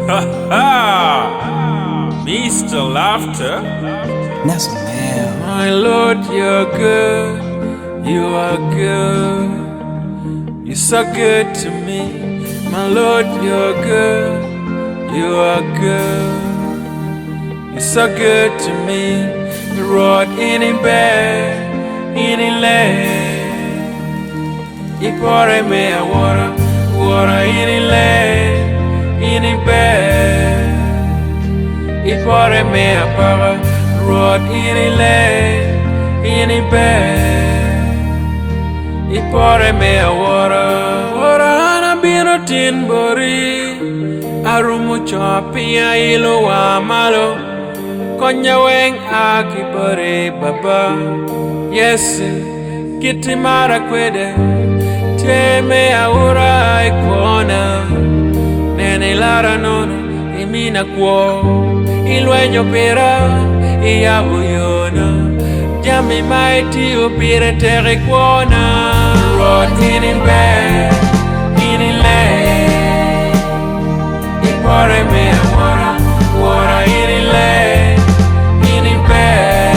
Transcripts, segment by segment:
Ha ha! Mr. Lafta. That's a man. My Lord, you're good. You are good. You're so good to me. My Lord, you're good. You are good. You're so good to me. The road in bed, in land. You pour me a water in land, in bed. You pour me a power, road in land, in bed. You pour me a water and a beer tin bori. Arumu chopia ilo wa malo. Konya weng akibore baba. Yes, kiti mara kwede. Teme aura ikona. Nene lara nono imina kwo. Ilwenyo pera iya uyona. Jami maiti upire tere kwona. Rot in bed, in land. Ipore me amora, water in land, in bed.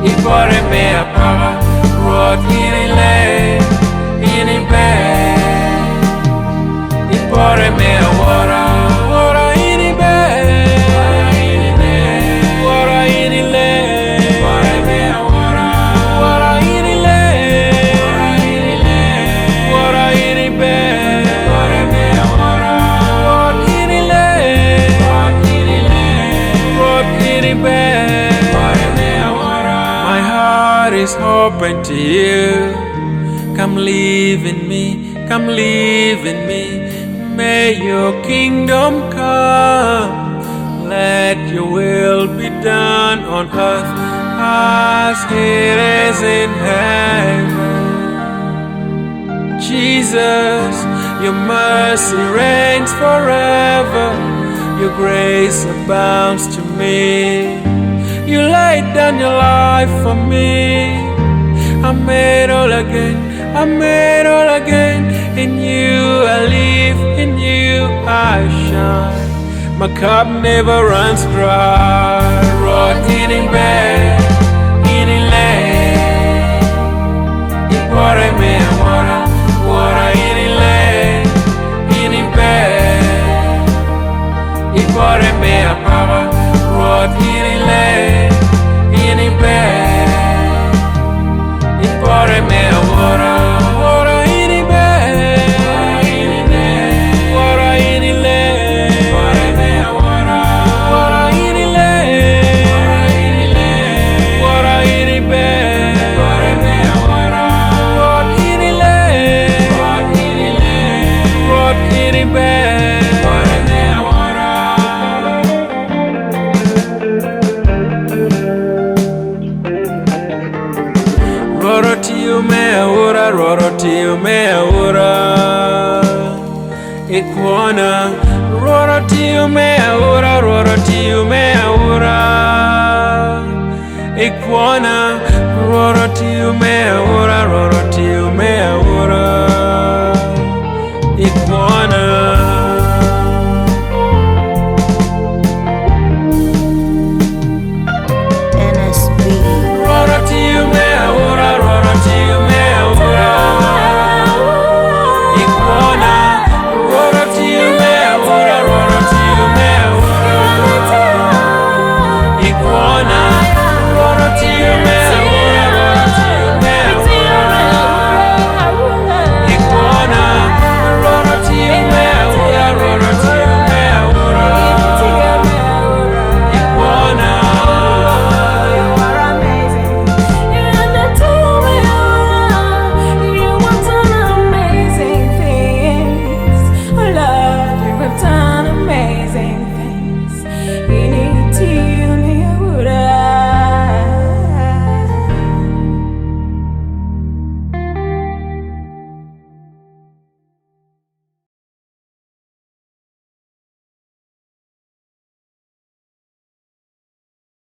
Ipore me a power, rot in land, in bed. Ipore me a water in bed, water in land. Ipore me a water in land, water in bed. Ipore me a water in land, rot in bed. My heart is open to you. Come live in me, come live in me. May your kingdom come. Let your will be done on earth as it is in heaven. Jesus, your mercy reigns forever. Your grace abounds to me. You laid down your life for me. I'm made all again, I'm made all again. In you I live, in you I shine. My cup never runs dry. Rot in bed, in land. Ipore me water in land, in bed. Ipore me a power, rot in land, in bed. Ipore me a water in bed, water in land. Ipore me a water in land, water in bed. Ipore me a water in land, rot in bed. Ipore me a water. Rorotio me aura, Ikwana. Rorotio me aura, Ikwana. Rorotio me aura, Ikwana.